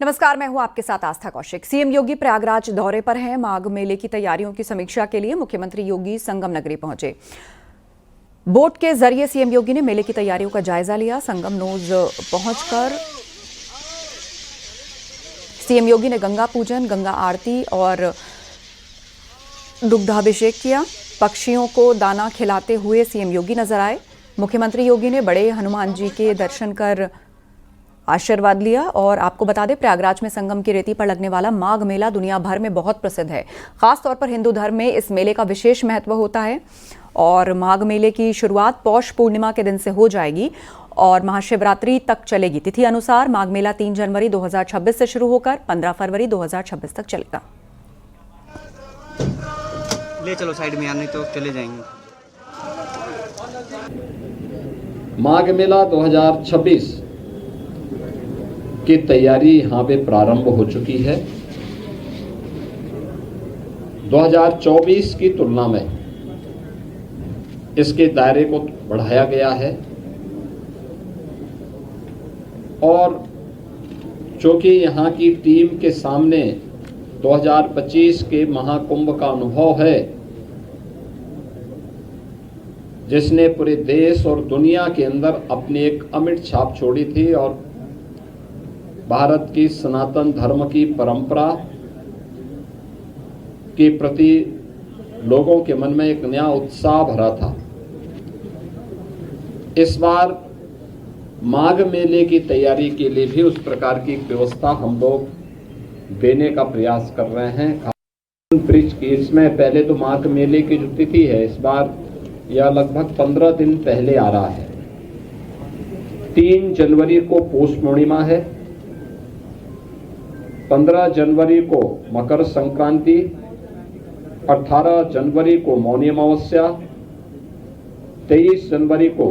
नमस्कार, मैं हूं आपके साथ आस्था कौशिक। सीएम योगी प्रयागराज दौरे पर हैं। माघ मेले की तैयारियों की समीक्षा के लिए मुख्यमंत्री योगी संगम नगरी पहुंचे। बोट के जरिए सीएम योगी ने मेले की तैयारियों का जायजा लिया। संगम नोज पहुंचकर सीएम योगी ने गंगा पूजन, गंगा आरती और दुग्धाभिषेक किया। पक्षियों को दाना खिलाते हुए सीएम योगी नजर आए। मुख्यमंत्री योगी ने बड़े हनुमान जी के दर्शन कर आशीर्वाद लिया। और आपको बता दें, प्रयागराज में संगम की रेती पर लगने वाला माघ मेला दुनिया भर में बहुत प्रसिद्ध है। खासतौर पर हिंदू धर्म में इस मेले का विशेष महत्व होता है। और माघ मेले की शुरुआत पौष पूर्णिमा के दिन से हो जाएगी और महाशिवरात्रि तक चलेगी। तिथि अनुसार माघ मेला 3 जनवरी 2026 से शुरू होकर 15 फरवरी 2026 तक चलेगा। ले चलो साइड में, आने तो चले जाएंगे। माघ मेला 2026 की तैयारी यहां पे प्रारंभ हो चुकी है। 2024 की तुलना में इसके दायरे को बढ़ाया गया है और चूंकि यहां की टीम के सामने 2025 के महाकुंभ का अनुभव है, जिसने पूरे देश और दुनिया के अंदर अपनी एक अमिट छाप छोड़ी थी और भारत की सनातन धर्म की परंपरा के प्रति लोगों के मन में एक नया उत्साह भरा था। इस बार माघ मेले की तैयारी के लिए भी उस प्रकार की व्यवस्था हम लोग देने का प्रयास कर रहे हैं। ब्रिज की इसमें पहले तो माघ मेले की जो तिथि है, इस बार यह लगभग 15 दिन पहले आ रहा है। 3 जनवरी को पौष पूर्णिमा है, 15 जनवरी को मकर संक्रांति, 18 जनवरी को मौनी अमावस्या, 23 जनवरी को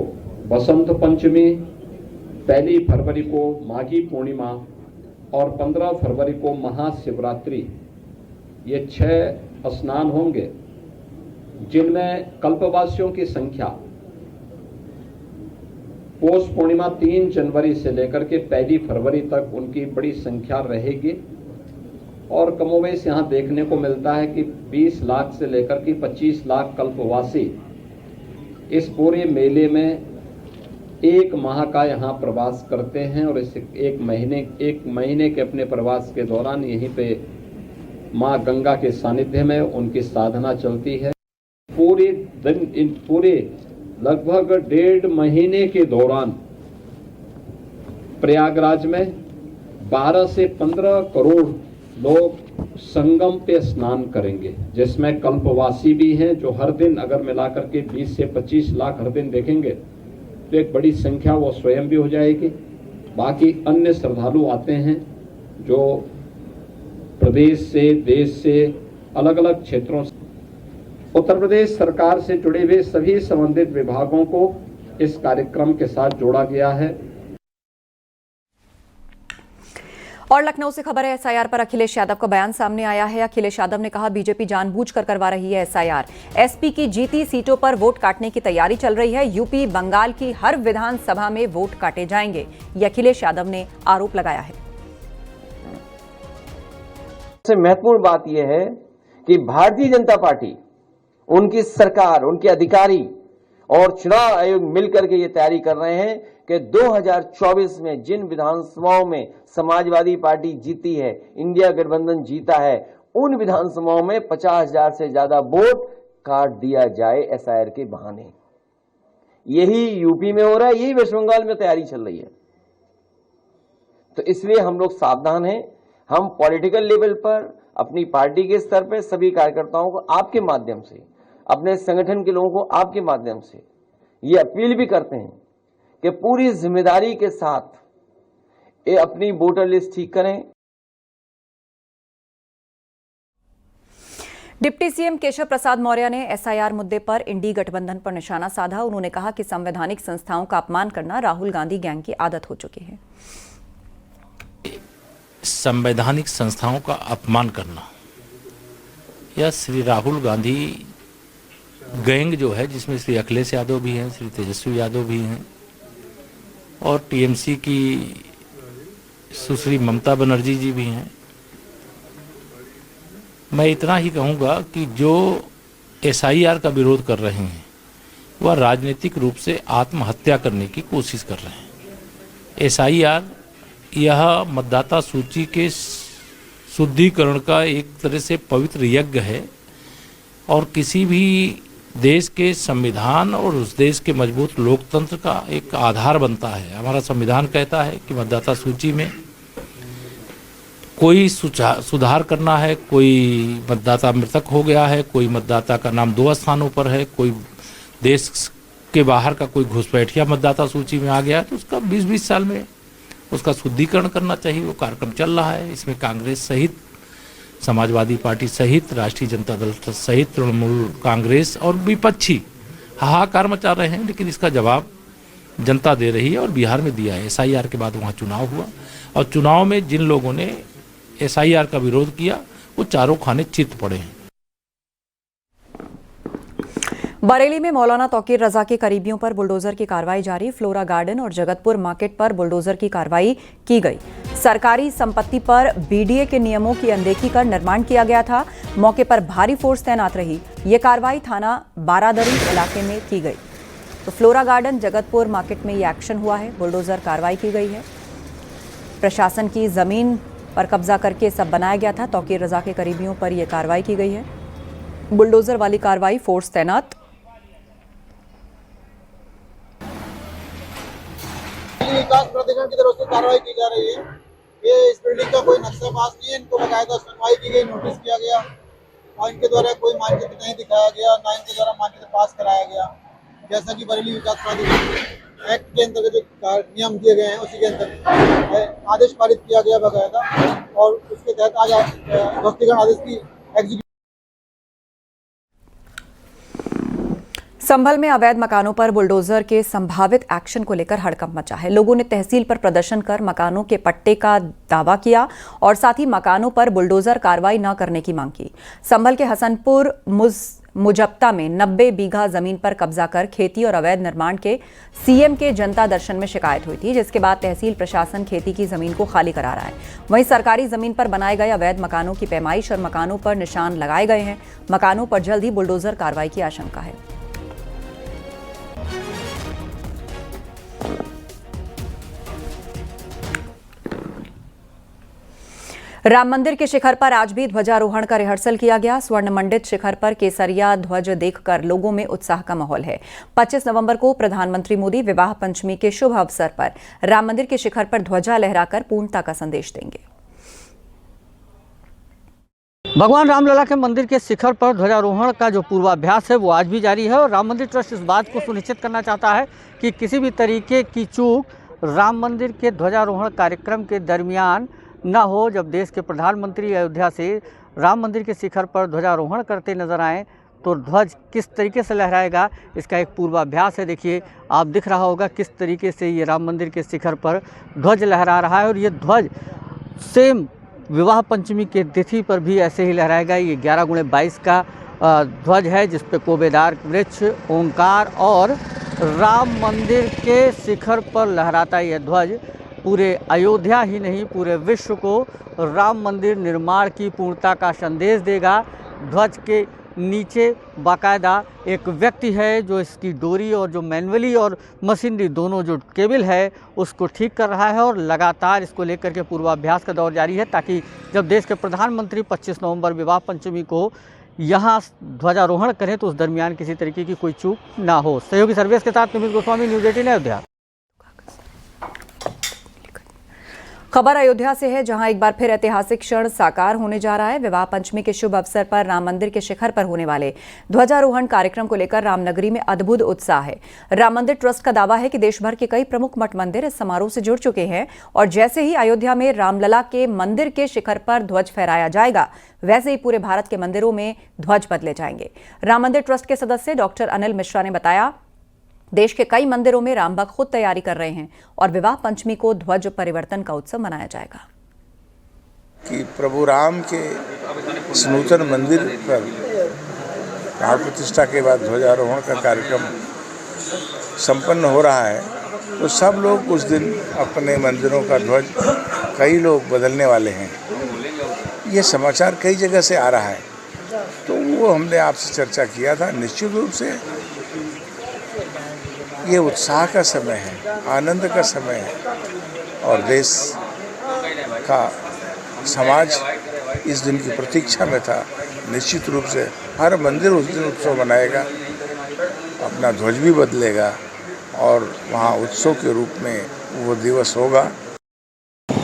बसंत पंचमी, 1 फरवरी को माघी पूर्णिमा और 15 फरवरी को महाशिवरात्रि। ये 6 स्नान होंगे, जिनमें कल्पवासियों की संख्या पौष पूर्णिमा 3 जनवरी से लेकर के 1 फरवरी तक उनकी बड़ी संख्या रहेगी। और कमोवेश यहाँ देखने को मिलता है कि 20 लाख से लेकर के 25 लाख कल्पवासी इस पूरे मेले में 1 माह का यहाँ प्रवास करते हैं और इस एक महीने के अपने प्रवास के दौरान यहीं पे माँ गंगा के सानिध्य में उनकी साधना चलती है। पूरे दिन पूरे लगभग 1.5 महीने के दौरान प्रयागराज में 12 से 15 करोड़ लोग संगम पे स्नान करेंगे, जिसमें कल्पवासी भी हैं जो हर दिन अगर मिलाकर के 20 से 25 लाख हर दिन देखेंगे तो एक बड़ी संख्या वो स्वयं भी हो जाएगी। बाकी अन्य श्रद्धालु आते हैं जो प्रदेश से, देश से, अलग अलग क्षेत्रों से। उत्तर प्रदेश सरकार से जुड़े हुए सभी संबंधित विभागों को इस कार्यक्रम के साथ जोड़ा गया है। और लखनऊ से खबर है, एसआईआर पर अखिलेश यादव का बयान सामने आया है। अखिलेश यादव ने कहा, बीजेपी जानबूझकर करवा रही है एसआईआर। एसपी की जीती सीटों पर वोट काटने की तैयारी चल रही है। यूपी, बंगाल की हर विधानसभा में वोट काटे जाएंगे, ये अखिलेश यादव ने आरोप लगाया है। सबसे महत्वपूर्ण बात यह है कि भारतीय जनता पार्टी, उनकी सरकार, उनके अधिकारी और चुनाव आयोग मिलकर के ये तैयारी कर रहे हैं कि 2024 में जिन विधानसभाओं में समाजवादी पार्टी जीती है, इंडिया गठबंधन जीता है, उन विधानसभाओं में 50,000 से ज्यादा वोट काट दिया जाए एसआईआर के बहाने। यही यूपी में हो रहा है, यही वेस्ट बंगाल में तैयारी चल रही है। तो इसलिए हम लोग सावधान हैं। हम पॉलिटिकल लेवल पर, अपनी पार्टी के स्तर पर सभी कार्यकर्ताओं को आपके माध्यम से, अपने संगठन के लोगों को आपके माध्यम से ये अपील भी करते हैं कि पूरी जिम्मेदारी के साथ ये अपनी वोटर लिस्ट ठीक करें। डिप्टी सीएम केशव प्रसाद मौर्य ने एसआईआर मुद्दे पर इंडी गठबंधन पर निशाना साधा। उन्होंने कहा कि संवैधानिक संस्थाओं का अपमान करना राहुल गांधी गैंग की आदत हो चुकी है। संवैधानिक संस्थाओं का अपमान करना, यह श्री राहुल गांधी गैंग जो है, जिसमें श्री अखिलेश यादव भी हैं, श्री तेजस्वी यादव भी हैं और टीएमसी की सुश्री ममता बनर्जी जी भी हैं। मैं इतना ही कहूँगा कि जो SIR का विरोध कर रहे हैं वह राजनीतिक रूप से आत्महत्या करने की कोशिश कर रहे हैं। SIR यह मतदाता सूची के शुद्धिकरण का एक तरह से पवित्र यज्ञ है और किसी भी देश के संविधान और उस देश के मजबूत लोकतंत्र का एक आधार बनता है। हमारा संविधान कहता है कि मतदाता सूची में कोई सुधार करना है, कोई मतदाता मृतक हो गया है, कोई मतदाता का नाम 2 स्थानों पर है, कोई देश के बाहर का कोई घुसपैठिया मतदाता सूची में आ गया है, तो उसका 20-20 साल में उसका शुद्धिकरण करना चाहिए। वो कार्यक्रम चल रहा है। इसमें कांग्रेस सहित, समाजवादी पार्टी सहित, राष्ट्रीय जनता दल सहित तृणमूल कांग्रेस और विपक्षी हाहाकार मचा रहे हैं, लेकिन इसका जवाब जनता दे रही है और बिहार में दिया है। SIR के बाद वहाँ चुनाव हुआ और चुनाव में जिन लोगों ने SIR का विरोध किया वो चारों खाने चित पड़े हैं। बरेली में मौलाना तौकीर रजा के करीबियों पर बुलडोजर की कार्रवाई जारी। फ्लोरा गार्डन और जगतपुर मार्केट पर बुलडोजर की कार्रवाई की गई। सरकारी संपत्ति पर BDA के नियमों की अनदेखी कर निर्माण किया गया था। मौके पर भारी फोर्स तैनात रही। ये कार्रवाई थाना बारादरी इलाके में की गई। तो फ्लोरा गार्डन, जगतपुर मार्केट में ये एक्शन हुआ है। बुलडोजर कार्रवाई की गई है। प्रशासन की जमीन पर कब्जा करके सब बनाया गया था। तौकीर रजा के करीबियों पर यह कार्रवाई की गई है। बुलडोजर वाली कार्रवाई, फोर्स तैनात। विकास प्राधिकरण की तरफ से कार्रवाई की जा रही है। ये इस बिल्डिंग का कोई नक्शा पास नहीं है। इनको बकायदा सुनवाई की गई, नोटिस किया गया और इनके द्वारा कोई मानचित्र नहीं दिखाया गया, ना इनके द्वारा मानचित्र पास कराया गया। जैसा कि बरेली विकास प्राधिकरण एक्ट के अंतर्गत जो नियम दिए गए हैं उसी के अंतर्गत आदेश पारित किया गया बकायदा और उसके तहत आज ध्वस्तीकरण आदेश की एग्जीक्यूशन। संभल में अवैध मकानों पर बुलडोजर के संभावित एक्शन को लेकर हड़कंप मचा है। लोगों ने तहसील पर प्रदर्शन कर मकानों के पट्टे का दावा किया और साथ ही मकानों पर बुलडोजर कार्रवाई न करने की मांग की। संभल के हसनपुर मुजफ्ता में 90 बीघा जमीन पर कब्जा कर खेती और अवैध निर्माण के CM के जनता दर्शन में शिकायत हुई थी, जिसके बाद तहसील प्रशासन खेती की जमीन को खाली करा रहा है। वहीं सरकारी जमीन पर बनाए गए अवैध मकानों की पैमाइश और मकानों पर निशान लगाए गए हैं। मकानों पर जल्द ही बुलडोजर कार्रवाई की आशंका है। राम मंदिर के शिखर पर आज भी ध्वजारोहण का रिहर्सल किया गया। स्वर्ण मंडित शिखर पर केसरिया ध्वज देखकर लोगों में उत्साह का माहौल है। 25 नवंबर को प्रधानमंत्री मोदी विवाह पंचमी के शुभ अवसर पर राम मंदिर के शिखर पर ध्वजा लहराकर पूर्णता का संदेश देंगे। भगवान रामलला के मंदिर के शिखर पर ध्वजारोहण का जो पूर्वाभ्यास है वो आज भी जारी है और राम मंदिर ट्रस्ट इस बात को सुनिश्चित करना चाहता है कि किसी भी तरीके की चूक राम मंदिर के ध्वजारोहण कार्यक्रम के दरमियान न हो। जब देश के प्रधानमंत्री अयोध्या से राम मंदिर के शिखर पर ध्वजारोहण करते नजर आए तो ध्वज किस तरीके से लहराएगा, इसका एक पूर्वाभ्यास है। देखिए, आप दिख रहा होगा किस तरीके से ये राम मंदिर के शिखर पर ध्वज लहरा रहा है और ये ध्वज सेम विवाह पंचमी के तिथि पर भी ऐसे ही लहराएगा। ये 11x22 का ध्वज है जिस पे कोबेदार वृक्ष, ओंकार और राम मंदिर के शिखर पर लहराता यह ध्वज पूरे अयोध्या ही नहीं पूरे विश्व को राम मंदिर निर्माण की पूर्णता का संदेश देगा। ध्वज के नीचे बाकायदा एक व्यक्ति है जो इसकी डोरी और जो मैनुअली और मशीनरी दोनों जो केबल है उसको ठीक कर रहा है और लगातार इसको लेकर के पूर्वाभ्यास का दौर जारी है ताकि जब देश के प्रधानमंत्री 25 नवंबर विवाह पंचमी को यहाँ ध्वजारोहण करें तो उस दरमियान किसी तरीके की कोई चूक ना हो। सहयोगी सर्वेश के साथ निमित गोस्वामी, न्यूज़ 18 अयोध्या। खबर अयोध्या से है, जहां एक बार फिर ऐतिहासिक क्षण साकार होने जा रहा है। विवाह पंचमी के शुभ अवसर पर राम मंदिर के शिखर पर होने वाले ध्वजारोहण कार्यक्रम को लेकर रामनगरी में अद्भुत उत्साह है। राम मंदिर ट्रस्ट का दावा है कि देश भर के कई प्रमुख मठ मंदिर इस समारोह से जुड़ चुके हैं और जैसे ही अयोध्या में रामलला के मंदिर के शिखर पर ध्वज फहराया जाएगा, वैसे ही पूरे भारत के मंदिरों में ध्वज बदले जाएंगे। राम मंदिर ट्रस्ट के सदस्य डॉक्टर अनिल मिश्रा ने बताया, देश के कई मंदिरों में राम भक्त खुद तैयारी कर रहे हैं और विवाह पंचमी को ध्वज परिवर्तन का उत्सव मनाया जाएगा। कि प्रभु राम के नूतन मंदिर पर प्राण प्रतिष्ठा के बाद ध्वजारोहण का कार्यक्रम संपन्न हो रहा है, तो सब लोग उस दिन अपने मंदिरों का ध्वज कई लोग बदलने वाले हैं, ये समाचार कई जगह से आ रहा है, तो वो हमने आपसे चर्चा किया था। निश्चित रूप से ये उत्साह का समय है, आनंद का समय है, और देश का समाज इस दिन की प्रतीक्षा में था। निश्चित रूप से हर मंदिर उस दिन उत्सव मनाएगा, अपना ध्वज भी बदलेगा, और वहाँ उत्सव के रूप में वो दिवस होगा।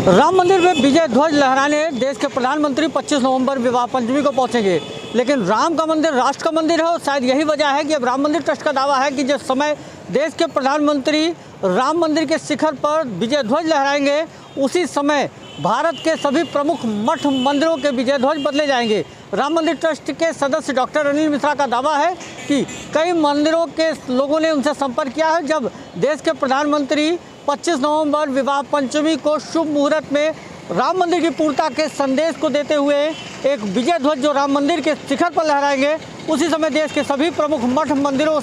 राम मंदिर में विजय ध्वज लहराने देश के प्रधानमंत्री 25 नवंबर विवाह पंचमी को पहुंचेंगे। लेकिन राम का मंदिर राष्ट्र का मंदिर है, और शायद यही वजह है कि अब राम मंदिर ट्रस्ट का दावा है कि जिस समय देश के प्रधानमंत्री राम मंदिर के शिखर पर विजय ध्वज लहराएंगे, उसी समय भारत के सभी प्रमुख मठ मंदिरों के विजय ध्वज बदले जाएंगे। राम मंदिर ट्रस्ट के सदस्य डॉक्टर अनिल मिश्रा का दावा है कि कई मंदिरों के लोगों ने उनसे संपर्क किया है। जब देश के प्रधानमंत्री 25 नवंबर विवाह पंचमी को शुभ मुहूर्त में राम मंदिर की पूर्णता के संदेश को देते हुए एक विजय ध्वज जो राम मंदिर के शिखर पर लहराएंगे, उसी समय देश के सभी प्रमुख मठ मंदिरों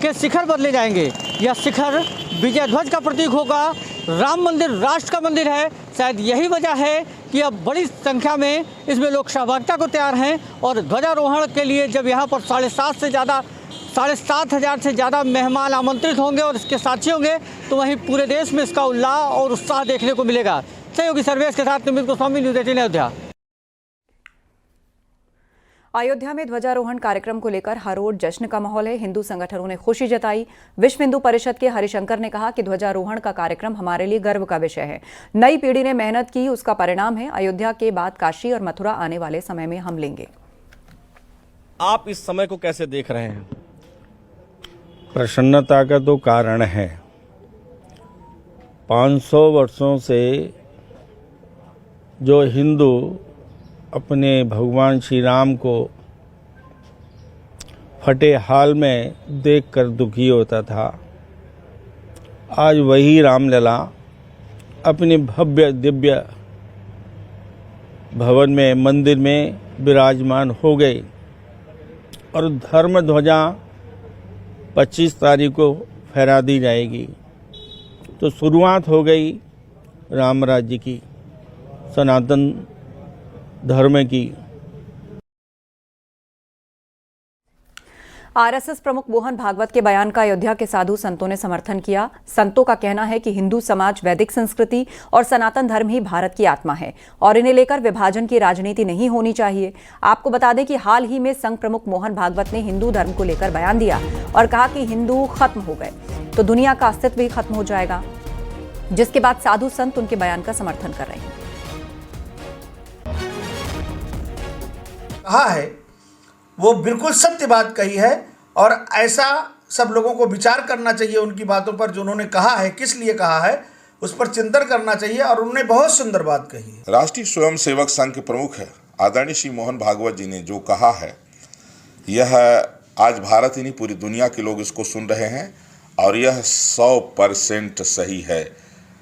के शिखर बदले जाएंगे। यह शिखर विजय ध्वज का प्रतीक होगा। राम मंदिर राष्ट्र का मंदिर है, शायद यही वजह है कि अब बड़ी संख्या में इसमें लोग सहभागिता को तैयार हैं। और ध्वजारोहण के लिए जब यहाँ पर 7,500 से ज़्यादा मेहमान आमंत्रित होंगे और इसके साथी होंगे, तो वहीं पूरे देश में इसका उल्लास और उत्साह देखने को मिलेगा। सहयोगी सर्वेश के साथ निमित गोस्वामी, न्यूज़ 18 अयोध्या। अयोध्या में ध्वजारोहण कार्यक्रम को लेकर हर रोज जश्न का माहौल है। हिंदू संगठनों ने खुशी जताई। विश्व हिंदू परिषद के हरिशंकर ने कहा कि ध्वजारोहण का कार्यक्रम हमारे लिए गर्व का विषय है। नई पीढ़ी ने मेहनत की, उसका परिणाम है। अयोध्या के बाद काशी और मथुरा आने वाले समय में हम लेंगे। आप इस समय को कैसे देख रहे हैं? प्रसन्नता का तो कारण है। 500 वर्षों से जो हिंदू अपने भगवान श्री राम को फटे हाल में देखकर दुखी होता था, आज वही रामलला अपने भव्य दिव्य भवन में, मंदिर में विराजमान हो गई। और धर्म ध्वजा 25 तारीख को फहरा दी जाएगी। तो शुरुआत हो गई राम राज्य की, सनातन धर्म की। आरएसएस प्रमुख मोहन भागवत के बयान का अयोध्या के साधु संतों ने समर्थन किया। संतों का कहना है कि हिंदू समाज, वैदिक संस्कृति और सनातन धर्म ही भारत की आत्मा है और इन्हें लेकर विभाजन की राजनीति नहीं होनी चाहिए। आपको बता दें कि हाल ही में संघ प्रमुख मोहन भागवत ने हिंदू धर्म को लेकर बयान दिया और कहा कि हिंदू खत्म हो गए तो दुनिया का अस्तित्व भी खत्म हो जाएगा, जिसके बाद साधु संत उनके बयान का समर्थन कर रहे हैं। कहा है वो बिल्कुल सत्य बात कही है, और ऐसा सब लोगों को विचार करना चाहिए उनकी बातों पर। जो उन्होंने कहा है, किस लिए कहा है, उस पर चिंतन करना चाहिए। और उन्होंने बहुत सुंदर बात कही है। राष्ट्रीय स्वयंसेवक संघ के प्रमुख है आदरणीय श्री मोहन भागवत जी ने जो कहा है, यह आज भारत ही नहीं पूरी दुनिया के लोग इसको सुन रहे हैं, और यह 100% सही है।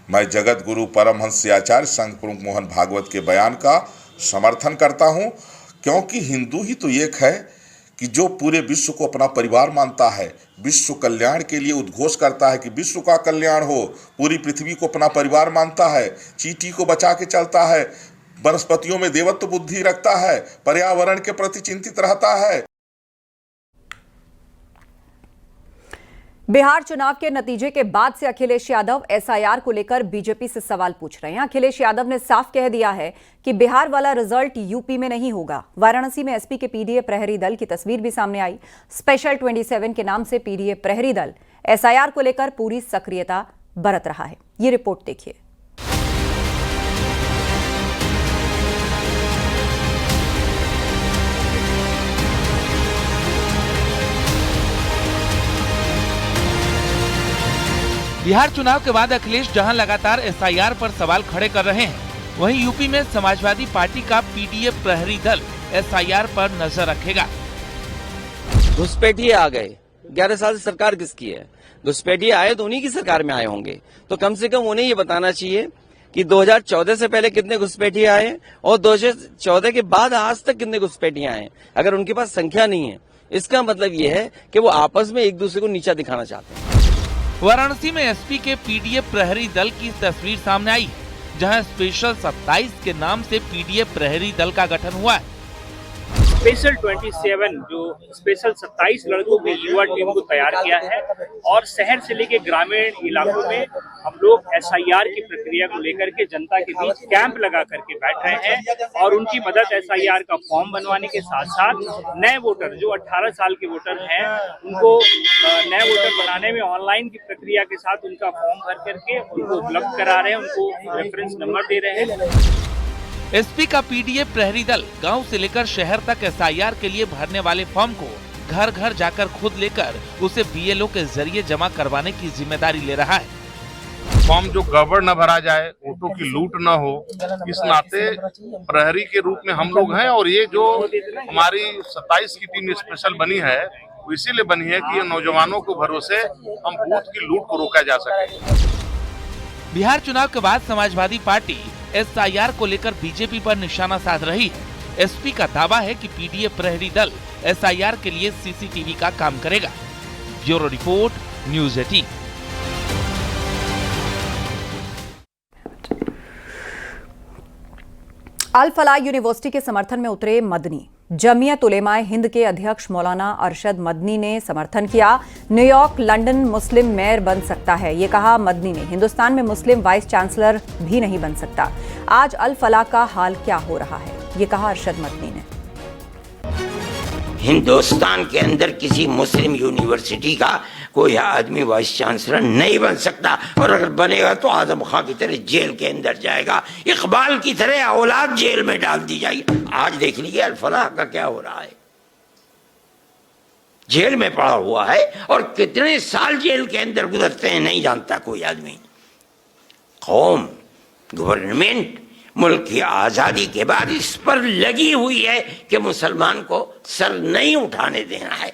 मैं जगत गुरु परमहंस आचार्य संघ प्रमुख मोहन भागवत के बयान का समर्थन करता हूं, क्योंकि हिंदू ही तो एक है कि जो पूरे विश्व को अपना परिवार मानता है, विश्व कल्याण के लिए उद्घोष करता है कि विश्व का कल्याण हो, पूरी पृथ्वी को अपना परिवार मानता है, चींटी को बचा के चलता है, वनस्पतियों में देवत्व बुद्धि रखता है, पर्यावरण के प्रति चिंतित रहता है। बिहार चुनाव के नतीजे के बाद से अखिलेश यादव एसआईआर को लेकर बीजेपी से सवाल पूछ रहे हैं। अखिलेश यादव ने साफ कह दिया है कि बिहार वाला रिजल्ट यूपी में नहीं होगा। वाराणसी में एसपी के पीडीए प्रहरी दल की तस्वीर भी सामने आई। स्पेशल 27 के नाम से पीडीए प्रहरी दल एसआईआर को लेकर पूरी सक्रियता बरत रहा है। ये रिपोर्ट देखिए। बिहार चुनाव के बाद अखिलेश जहां लगातार एसआईआर पर सवाल खड़े कर रहे हैं, वहीं यूपी में समाजवादी पार्टी का पीडीए प्रहरी दल एसआईआर पर नजर रखेगा। घुसपैठिए आ गए, 11 साल से सरकार किसकी है? घुसपैठिए आए तो उन्हीं की सरकार में आए होंगे, तो कम से कम उन्हें ये बताना चाहिए कि 2014 से पहले कितने घुसपैठिए आए और 2014 के बाद आज तक कितने घुसपैठिए आए। अगर उनके पास संख्या नहीं है, इसका मतलब ये है कि वो आपस में एक दूसरे को नीचा दिखाना चाहते हैं। वाराणसी में एसपी के पीडीए प्रहरी दल की तस्वीर सामने आई, जहां स्पेशल 27 के नाम से पीडीएफ प्रहरी दल का गठन हुआ है। स्पेशल 27 जो स्पेशल 27 लड़कों की युवा टीम को तैयार किया है और शहर से लेकर ग्रामीण इलाकों में हम लोग एसआईआर की प्रक्रिया को लेकर के जनता के बीच कैंप लगा करके बैठ रहे हैं और उनकी मदद एसआईआर का फॉर्म बनवाने के साथ साथ नए वोटर जो 18 साल के वोटर हैं उनको नए वोटर बनाने में ऑनलाइन की प्रक्रिया के साथ उनका फॉर्म भर करके उनको उपलब्ध करा रहे हैं, उनको रेफरेंस नंबर दे रहे हैं। एसपी का पीडीएफ प्रहरी दल गांव से लेकर शहर तक एसआईआर के लिए भरने वाले फॉर्म को घर घर जाकर खुद लेकर उसे बीएलओ के जरिए जमा करवाने की जिम्मेदारी ले रहा है। फॉर्म जो गड़बड़ न भरा जाए, वोटों की लूट न हो, इस नाते प्रहरी के रूप में हम लोग हैं। और ये जो हमारी 27 की टीम स्पेशल बनी है वो इसीलिए बनी है कि नौजवानों को भरोसे हम बूथ की लूट को रोका जा सके। बिहार चुनाव के बाद समाजवादी पार्टी एसआईआर को लेकर बीजेपी पर निशाना साध रही है। एसपी का दावा है कि पीडीएफ प्रहरी दल एसआईआर के लिए सीसीटीवी का काम करेगा। Bureau report, news 18। अल फलाह यूनिवर्सिटी के समर्थन में उतरे मदनी। जमीयत उलेमाए हिंद के अध्यक्ष मौलाना अरशद मदनी ने समर्थन किया। न्यूयॉर्क लंदन मुस्लिम मेयर बन सकता है, ये कहा मदनी ने। हिंदुस्तान में मुस्लिम वाइस चांसलर भी नहीं बन सकता। आज अल फलाह का हाल क्या हो रहा है, ये कहा अरशद मदनी ने। हिंदुस्तान के अंदर किसी मुस्लिम यूनिवर्सिटी का कोई आदमी वाइस चांसलर नहीं बन सकता, और अगर बनेगा तो आजम खां की तरह जेल के अंदर जाएगा, इकबाल की तरह औलाद जेल में डाल दी जाएगी। आज देख लीजिए अल फलाह का क्या हो रहा है, जेल में पड़ा हुआ है और कितने साल जेल के अंदर गुजरते हैं नहीं जानता कोई आदमी। कौम, गवर्नमेंट मुल्क की आजादी के बाद इस पर लगी हुई है कि मुसलमान को सर नहीं उठाने देना है।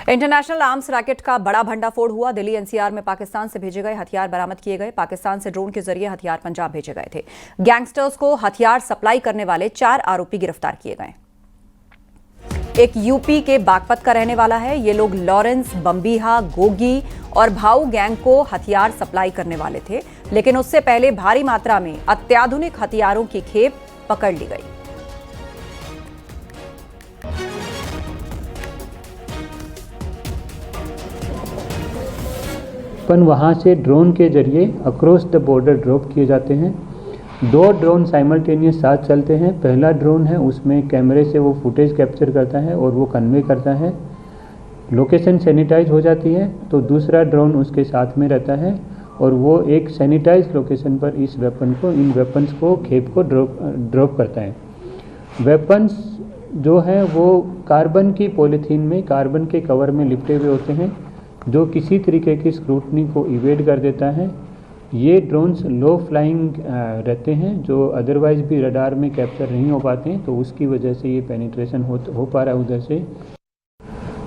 इंटरनेशनल आर्म्स रैकेट का बड़ा भंडाफोड़ हुआ। दिल्ली एनसीआर में पाकिस्तान से भेजे गए हथियार बरामद किए गए। पाकिस्तान से ड्रोन के जरिए हथियार पंजाब भेजे गए थे। गैंगस्टर्स को हथियार सप्लाई करने वाले 4 आरोपी गिरफ्तार किए गए। एक यूपी के बागपत का रहने वाला है। ये लोग लॉरेंस, बम्बीहा, गोगी और भाऊ गैंग को हथियार सप्लाई करने वाले थे, लेकिन उससे पहले भारी मात्रा में अत्याधुनिक हथियारों की खेप पकड़ ली गई। अपन वहाँ से ड्रोन के जरिए अक्रॉस द बॉर्डर ड्रॉप किए जाते हैं। 2 ड्रोन साइमल्टेनियस साथ चलते हैं। पहला ड्रोन है उसमें कैमरे से वो फुटेज कैप्चर करता है और वो कन्वे करता है। लोकेशन सैनिटाइज हो जाती है तो दूसरा ड्रोन उसके साथ में रहता है और वो एक सैनिटाइज लोकेशन पर इन वेपन्स को खेप को ड्रॉप करता है। वेपन्स जो है वो कार्बन की पॉलीथीन में, कार्बन के कवर में लिपटे हुए होते हैं, जो किसी तरीके की स्क्रूटनी को इवेड कर देता है। ये ड्रोन्स लो फ्लाइंग रहते हैं, जो अदरवाइज भी रडार में कैप्चर नहीं हो पाते हैं, तो उसकी वजह से ये पेनिट्रेशन हो पा रहा है उधर से।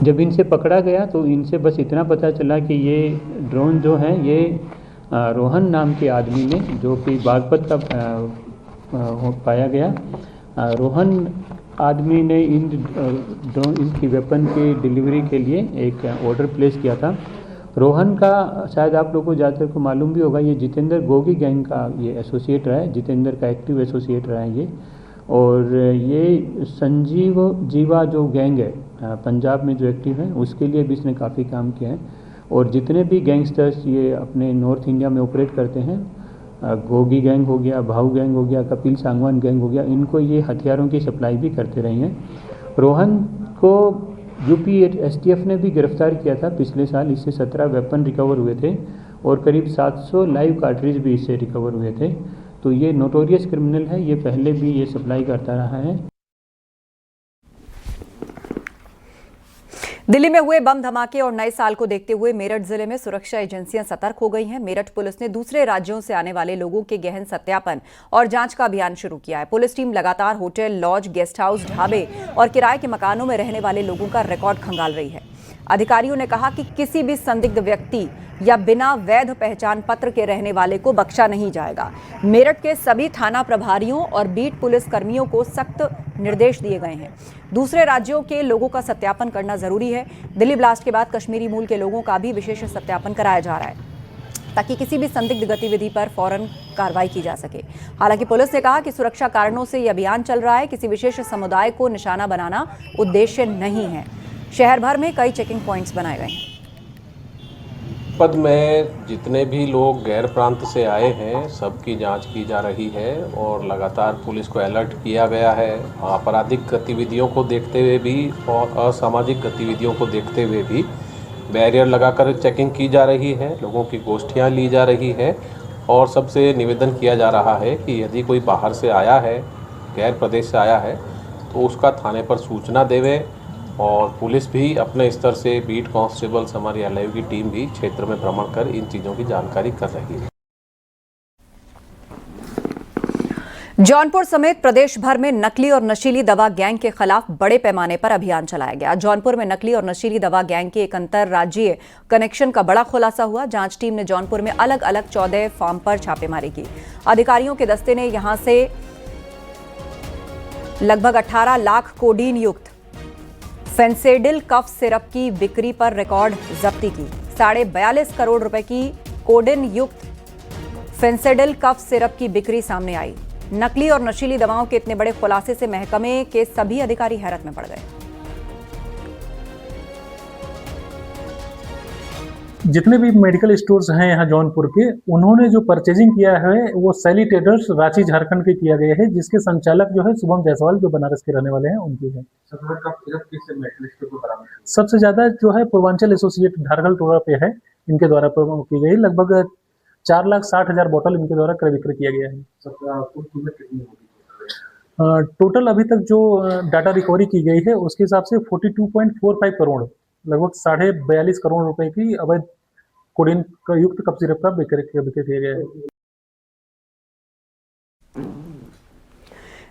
जब इनसे पकड़ा गया तो इनसे बस इतना पता चला कि ये ड्रोन जो है ये रोहन नाम के आदमी ने, जो कि बागपत का पाया गया, रोहन आदमी ने इनकी वेपन की डिलीवरी के लिए एक ऑर्डर प्लेस किया था। रोहन का शायद आप लोगों को ज़्यादातर को मालूम भी होगा, ये जितेंद्र गोगी गैंग का ये एसोसिएट रहा है, जितेंद्र का एक्टिव एसोसिएट रहा है ये। और ये संजीव जीवा जो गैंग है पंजाब में जो एक्टिव है, उसके लिए भी इसने काफ़ी काम किया है। और जितने भी गैंगस्टर्स ये अपने नॉर्थ इंडिया में ऑपरेट करते हैं, गोगी गैंग हो गया, भाऊ गैंग हो गया, कपिल सांगवान गैंग हो गया, इनको ये हथियारों की सप्लाई भी करते रहे हैं। रोहन को यूपी एसटीएफ ने भी गिरफ्तार किया था पिछले साल। इससे 17 वेपन रिकवर हुए थे और करीब 700 लाइव कार्ट्रिज भी इससे रिकवर हुए थे। तो ये नोटोरियस क्रिमिनल है, ये पहले भी ये सप्लाई करता रहा है। दिल्ली में हुए बम धमाके और नए साल को देखते हुए मेरठ जिले में सुरक्षा एजेंसियां सतर्क हो गई हैं। मेरठ पुलिस ने दूसरे राज्यों से आने वाले लोगों के गहन सत्यापन और जांच का अभियान शुरू किया है। पुलिस टीम लगातार होटल, लॉज, गेस्ट हाउस, ढाबे और किराए के मकानों में रहने वाले लोगों का रिकॉर्ड खंगाल रही है। अधिकारियों ने कहा कि किसी भी संदिग्ध व्यक्ति या बिना वैध पहचान पत्र के रहने वाले को बख्शा नहीं जाएगा। मेरठ के सभी थाना प्रभारियों और बीट पुलिस कर्मियों को सख्त निर्देश दिए गए हैं। दूसरे राज्यों के लोगों का सत्यापन करना जरूरी है। दिल्ली ब्लास्ट के बाद कश्मीरी मूल के लोगों का भी विशेष सत्यापन कराया जा रहा है। ताकि किसी भी संदिग्ध गतिविधि पर फौरन कार्रवाई की जा सके। हालांकि पुलिस ने कहा कि सुरक्षा कारणों से यह अभियान चल रहा है, किसी विशेष समुदाय को निशाना बनाना उद्देश्य नहीं है। शहर भर में कई चेकिंग पॉइंट्स बनाए गए हैं। पद में जितने भी लोग गैर प्रांत से आए हैं सबकी जांच की जा रही है और लगातार पुलिस को अलर्ट किया गया है। आपराधिक गतिविधियों को देखते हुए भी और असामाजिक गतिविधियों को देखते हुए भी बैरियर लगाकर चेकिंग की जा रही है, लोगों की गोष्ठियां ली जा रही है और सबसे निवेदन किया जा रहा है कि यदि कोई बाहर से आया है, गैर प्रदेश से आया है, तो उसका थाने पर सूचना देवे और पुलिस भी अपने स्तर से बीट कांस्टेबल्स, हमारी एलआईयू की टीम भी क्षेत्र में भ्रमण कर इन चीज़ों की जानकारी कर रही है। जौनपुर समेत प्रदेश भर में नकली और नशीली दवा गैंग के खिलाफ बड़े पैमाने पर अभियान चलाया गया। जौनपुर में नकली और नशीली दवा गैंग के एक अंतरराज्यीय कनेक्शन का बड़ा खुलासा हुआ। जांच टीम ने जौनपुर में अलग अलग 14 फार्म पर छापेमारी की। अधिकारियों के दस्ते ने यहां से लगभग 18 लाख कोडीन युक्त फेंसेडिल कफ सिरप की बिक्री पर रिकॉर्ड जब्ती की। 42.5 करोड़ रुपए की कोडिन युक्त फेंसेडिल कफ सिरप की बिक्री सामने आई। नकली और नशीली दवाओं के इतने बड़े खुलासे से महकमे के सभी अधिकारी हैरत में पड़ गए। जितने भी मेडिकल स्टोर्स हैं यहाँ जौनपुर के, उन्होंने जो परचेजिंग किया है वो सैली ट्रेडर्स रांची झारखंड के किया गया है, जिसके संचालक जो है शुभम जायसवाल जो बनारस के रहने वाले हैं उनकी है। सबसे ज्यादा जो है पूर्वांचल एसोसिएट धारगल टोला पे है, इनके द्वारा की गई। लगभग 4,60,000 बोतल इनके द्वारा क्रय विक्रय किया गया है। टोटल अभी तक जो डाटा रिकवरी की गई है उसके हिसाब से 42.45 करोड़, लगभग 42.5 करोड़ रुपए की अवैध कोडीन का युक्त कफ सिरप का विक्रय किया गया है।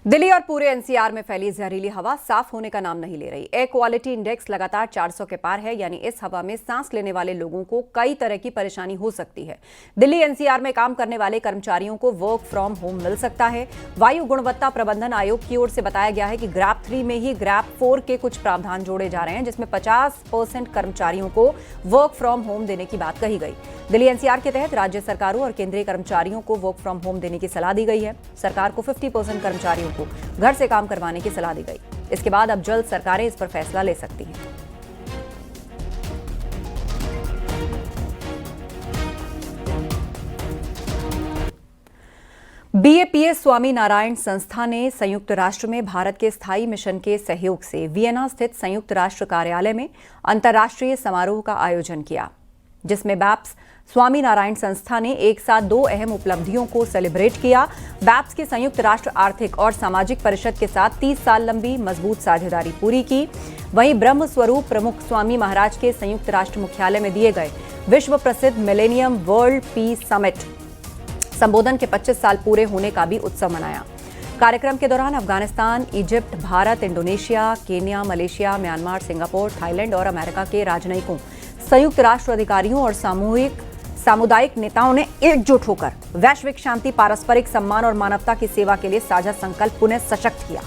दिल्ली और पूरे एनसीआर में फैली जहरीली हवा साफ होने का नाम नहीं ले रही। एयर क्वालिटी इंडेक्स लगातार 400 के पार है, यानी इस हवा में सांस लेने वाले लोगों को कई तरह की परेशानी हो सकती है। दिल्ली एनसीआर में काम करने वाले कर्मचारियों को वर्क फ्रॉम होम मिल सकता है। वायु गुणवत्ता प्रबंधन आयोग की ओर से बताया गया है कि ग्रैप 3 में ही ग्रैप 4 के कुछ प्रावधान जोड़े जा रहे हैं, जिसमें 50% कर्मचारियों को वर्क फ्रॉम होम देने की बात कही गई। दिल्ली एनसीआर के तहत राज्य सरकारों और केंद्रीय कर्मचारियों को वर्क फ्रॉम होम देने की सलाह दी गई है। सरकार को 50% कर्मचारियों को घर से काम करवाने की सलाह दी गई। इसके बाद अब जल्द सरकारें इस पर फैसला ले सकती हैं। बीएपीएस स्वामी नारायण संस्था ने संयुक्त राष्ट्र में भारत के स्थायी मिशन के सहयोग से वियना स्थित संयुक्त राष्ट्र कार्यालय में अंतर्राष्ट्रीय समारोह का आयोजन किया, जिसमें बैप्स स्वामी नारायण संस्था ने एक साथ 2 अहम उपलब्धियों को सेलिब्रेट किया। बैप्स के संयुक्त राष्ट्र आर्थिक और सामाजिक परिषद के साथ 30 साल लंबी मजबूत साझेदारी पूरी की। वहीं ब्रह्म स्वरूप प्रमुख स्वामी महाराज के संयुक्त राष्ट्र मुख्यालय में दिए गए विश्व प्रसिद्ध मिलेनियम वर्ल्ड पीस समिट संबोधन के 25 साल पूरे होने का भी उत्सव मनाया। कार्यक्रम के दौरान Afghanistan, Egypt, Bharat, Indonesia, Kenya, Malaysia, Myanmar, Singapore, Thailand और अमेरिका के राजनयिकों, संयुक्त राष्ट्र अधिकारियों और सामुदायिक नेताओं ने एकजुट होकर वैश्विक शांति, पारस्परिक सम्मान और मानवता की सेवा के लिए साझा संकल्प पुनः सशक्त किया।